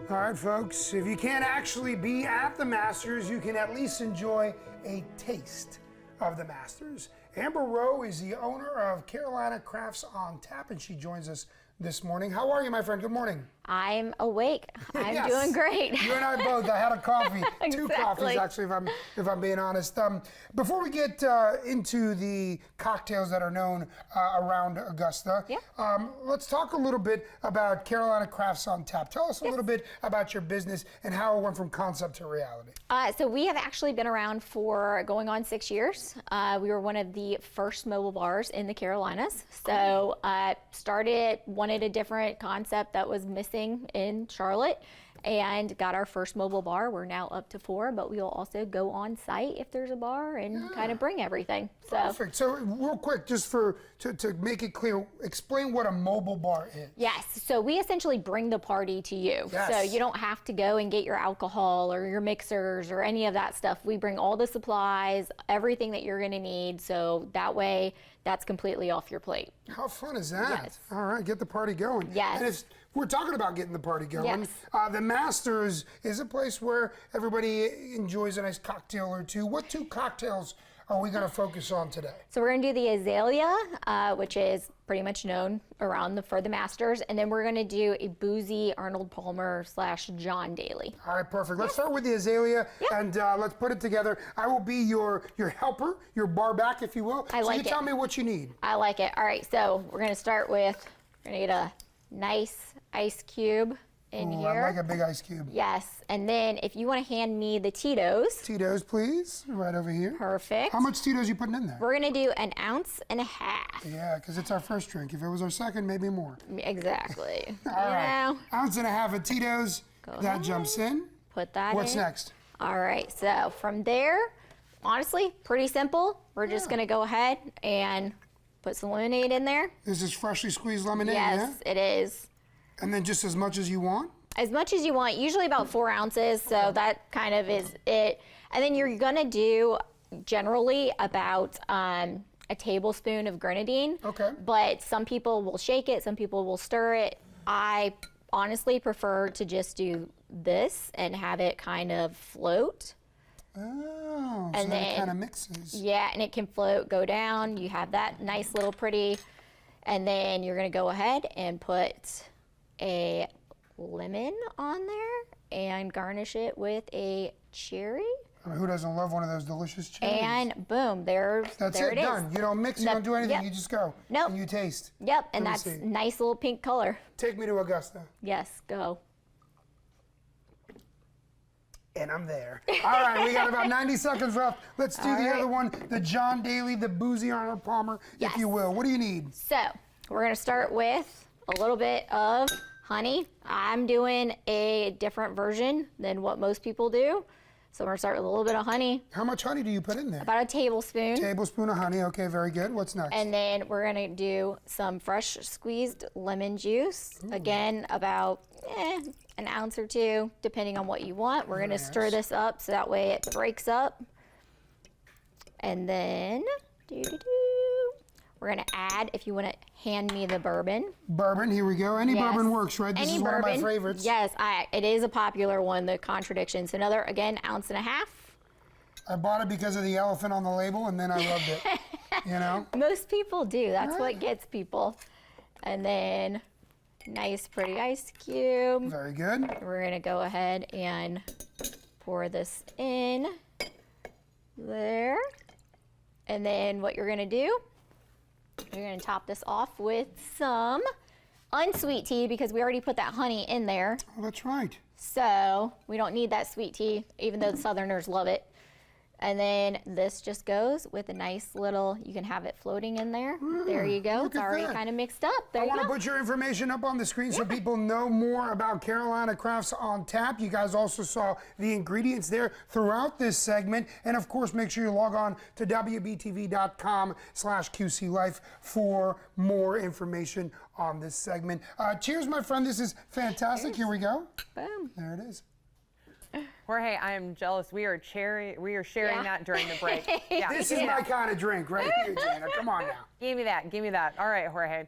All right, folks, if you can't actually be at the Masters, you can at least enjoy a taste of the Masters. Amber Rowe is the owner of Carolina Crafts on Tap, and she joins us this morning. How are you, my friend? Good morning. I'm awake. I'm Yes. doing great. You and I both. I had a coffee, two Exactly. coffees actually, if I'm being honest. Before we get into the cocktails that are known around Augusta, let's talk a little bit about Carolina Crafts on Tap. Tell us a little bit about your business and how it went from concept to reality. So we have actually been around for going on 6 years. We were one of the first mobile bars in the Carolinas. So wanted a different concept that was missing in Charlotte and got our first mobile bar. We're now up to 4, but we'll also go on site if there's a bar and kind of bring everything. So. Perfect. So real quick, just to make it clear, explain what a mobile bar is. Yes, so we essentially bring the party to you. Yes. So you don't have to go and get your alcohol or your mixers or any of that stuff. We bring all the supplies, everything that you're gonna need, so that way that's completely off your plate. How fun is that? Yes. All right, get the party going. Yes. And if we're talking about getting the party going, Yes. the Masters is a place where everybody enjoys a nice cocktail or two. What 2 cocktails are we going to focus on today? So we're gonna do the Azalea, which is pretty much known around for the Masters, and then we're gonna do a boozy Arnold Palmer / John Daly. All right, perfect. Let's start with the Azalea, and let's put it together. I will be your helper, your bar back, if you will. I like So you it. tell me what you need. I like it. All right, so we're gonna start with, we're gonna get a nice ice cube in Ooh, here. I like a big ice cube. Yes, and then if you want to hand me the Tito's. Tito's, please, right over here. Perfect. How much Tito's you putting in there? We're gonna do 1.5 ounces. Yeah, because it's our first drink. If it was our second, maybe more. Exactly. All right, 1.5 ounces of Tito's. That ahead. jumps in. Put that What's in. next? All right, so from there, honestly, pretty simple. We're just gonna go ahead and put some lemonade in there. This is freshly squeezed lemonade, Yes, it is. yeah? And then just as much as you want? As much as you want, usually about 4 ounces, so that kind of is it. And then you're gonna do generally about a tablespoon of grenadine. Okay. But some people will shake it, some people will stir it. I honestly prefer to just do this and have it kind of float. Oh, so And then it then- kind of mixes. Yeah, and it can float, go down. You have that nice little pretty. And then you're gonna go ahead and put a lemon on there and garnish it with a cherry. I mean, who doesn't love one of those delicious cherries? And boom, there That's it is. done. You don't mix, you Nope. don't do anything, Yep. you just go. Nope. And you taste. Yep, and Let me that's see. nice little pink color. Take me to Augusta. Yes, go. And I'm there. All right, we got about 90 seconds left. Let's do the other one, the John Daly, the boozy Arnold Palmer, if you Yes. will. What do you need? So we're gonna start with a little bit of honey. I'm doing a different version than what most people do. So we're gonna start with a little bit of honey, How much honey do you put in there? about a tablespoon. Tablespoon of honey. Okay, very good. What's next? And then we're gonna do some fresh squeezed lemon juice. Again, about 1 ounce or 2, depending on what you want. We're gonna stir Nice. this up so that way it breaks up. And then, we're gonna add, if you wanna hand me the bourbon. Bourbon, here we go. Any Yes. bourbon works, right? This Any is bourbon. one of my favorites. Yes, it is a popular one, the Contradiction. So another, again, 1.5 ounces. I bought it because of the elephant on the label, and then I loved it. You know? Most people do. That's what gets people. And then nice pretty ice cube. Very good. We're gonna go ahead and pour this in there. And then what you're gonna do, you're gonna top this off with some unsweet tea because we already put that honey in there. Oh, that's right. So we don't need that sweet tea, even though the Southerners love it. And then this just goes with a nice little, you can have it floating in there. There you go. look It's at already that. kind of mixed up. There I you want to go. put your information up on the screen so people know more about Carolina Crafts on Tap. You guys also saw the ingredients there throughout this segment. And of course, make sure you log on to WBTV.com/QCLife for more information on this segment. Cheers, my friend. This is fantastic. Here we go. Boom. There it is. Jorge, I am jealous. We are sharing that during the break. Yeah. This is my kind of drink right here, Jana. Come on now. Give me that. Give me that. All right, Jorge.